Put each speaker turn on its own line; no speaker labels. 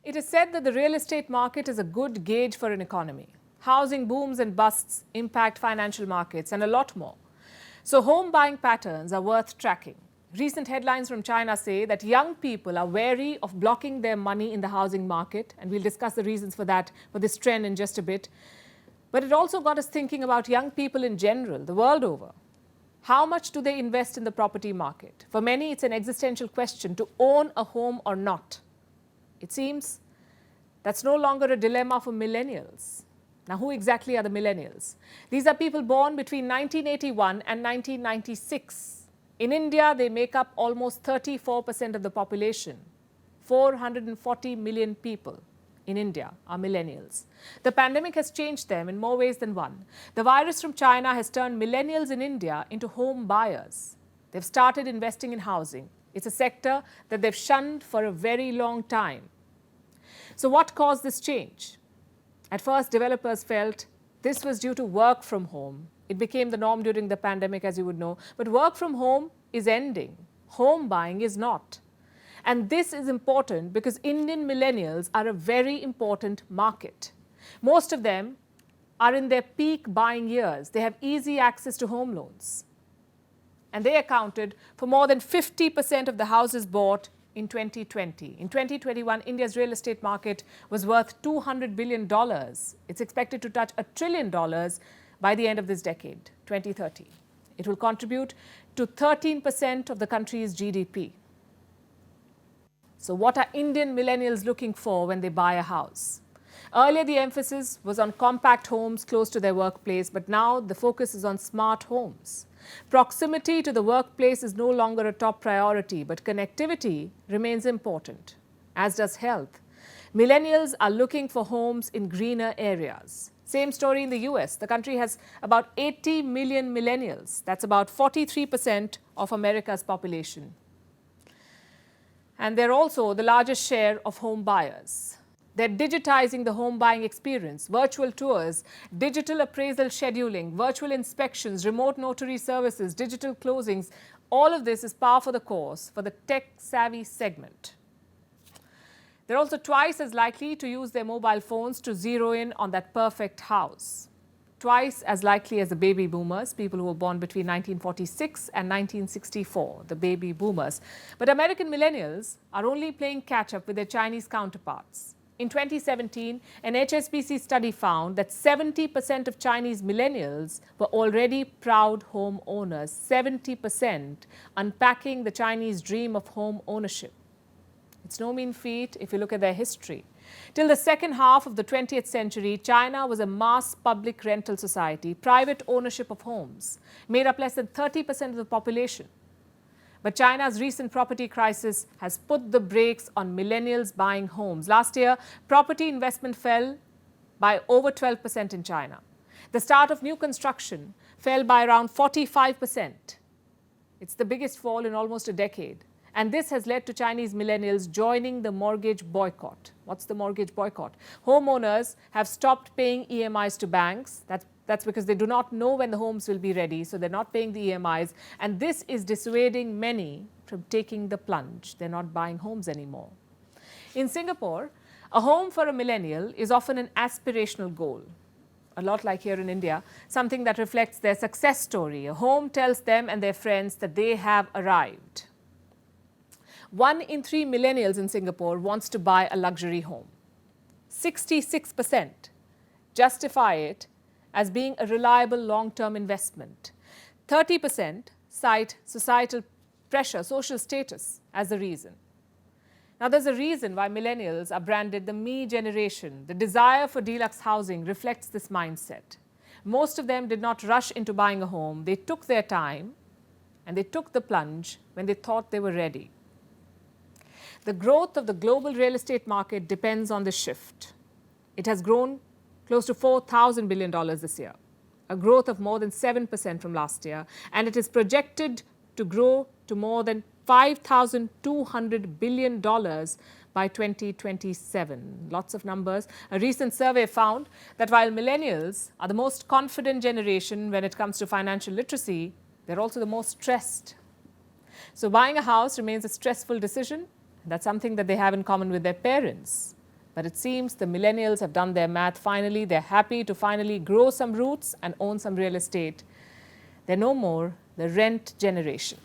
It is said that the real estate market is a good gauge for an economy. Housing booms and busts impact financial markets and a lot more. So home buying patterns are worth tracking. Recent headlines from China say that young people are wary of blocking their money in the housing market, and we'll discuss the reasons for this trend in just a bit. But it also got us thinking about young people in general, the world over. How much do they invest in the property market? For many, it's an existential question to own a home or not. It seems that's no longer a dilemma for millennials. Now, who exactly are the millennials? These are people born between 1981 and 1996. In India, they make up almost 34% of the population. 440 million people in India are millennials. The pandemic has changed them in more ways than one. The virus from China has turned millennials in India into home buyers. They've started investing in housing. It's a sector that they've shunned for a very long time. So what caused this change? At first, developers felt this was due to work from home. It became the norm during the pandemic, as you would know. But work from home is ending. Home buying is not. And this is important because Indian millennials are a very important market. Most of them are in their peak buying years. They have easy access to home loans. And they accounted for more than 50% of the houses bought in 2020. In 2021, India's real estate market was worth $200 billion. It's expected to touch $1 trillion by the end of this decade, 2030. It will contribute to 13% of the country's GDP. So what are Indian millennials looking for when they buy a house? Earlier, the emphasis was on compact homes close to their workplace, but now the focus is on smart homes. Proximity to the workplace is no longer a top priority, but connectivity remains important, as does health. Millennials are looking for homes in greener areas. Same story in the US. The country has about 80 million millennials. That's about 43% of America's population. And they're also the largest share of home buyers. They're digitizing the home buying experience, virtual tours, digital appraisal scheduling, virtual inspections, remote notary services, digital closings. All of this is par for the course for the tech-savvy segment. They're also twice as likely to use their mobile phones to zero in on that perfect house. Twice as likely as the baby boomers, people who were born between 1946 and 1964, the baby boomers. But American millennials are only playing catch-up with their Chinese counterparts. In 2017, an HSBC study found that 70% of Chinese millennials were already proud home owners, 70%, unpacking the Chinese dream of home ownership. It's no mean feat if you look at their history. Till the second half of the 20th century, China was a mass public rental society. Private ownership of homes made up less than 30% of the population. But China's recent property crisis has put the brakes on millennials buying homes. Last year, property investment fell by over 12% in China. The start of new construction fell by around 45%. It's the biggest fall in almost a decade. And this has led to Chinese millennials joining the mortgage boycott. What's the mortgage boycott? Homeowners have stopped paying EMIs to banks. That's because they do not know when the homes will be ready, so they're not paying the EMIs. And this is dissuading many from taking the plunge. They're not buying homes anymore. In Singapore, a home for a millennial is often an aspirational goal. A lot like here in India, something that reflects their success story. A home tells them and their friends that they have arrived. 1 in 3 millennials in Singapore wants to buy a luxury home. 66% justify it as being a reliable long-term investment. 30% cite societal pressure, social status as the reason. Now, there's a reason why millennials are branded the me generation. The desire for deluxe housing reflects this mindset. Most of them did not rush into buying a home. They took their time and they took the plunge when they thought they were ready. The growth of the global real estate market depends on this shift. It has grown close to $4,000 billion this year, a growth of more than 7% from last year, and it is projected to grow to more than $5,200 billion by 2027. Lots of numbers. A recent survey found that while millennials are the most confident generation when it comes to financial literacy, they're also the most stressed. So buying a house remains a stressful decision. That's something that they have in common with their parents. But it seems the millennials have done their math finally. They're happy to finally grow some roots and own some real estate. They're no more the rent generation.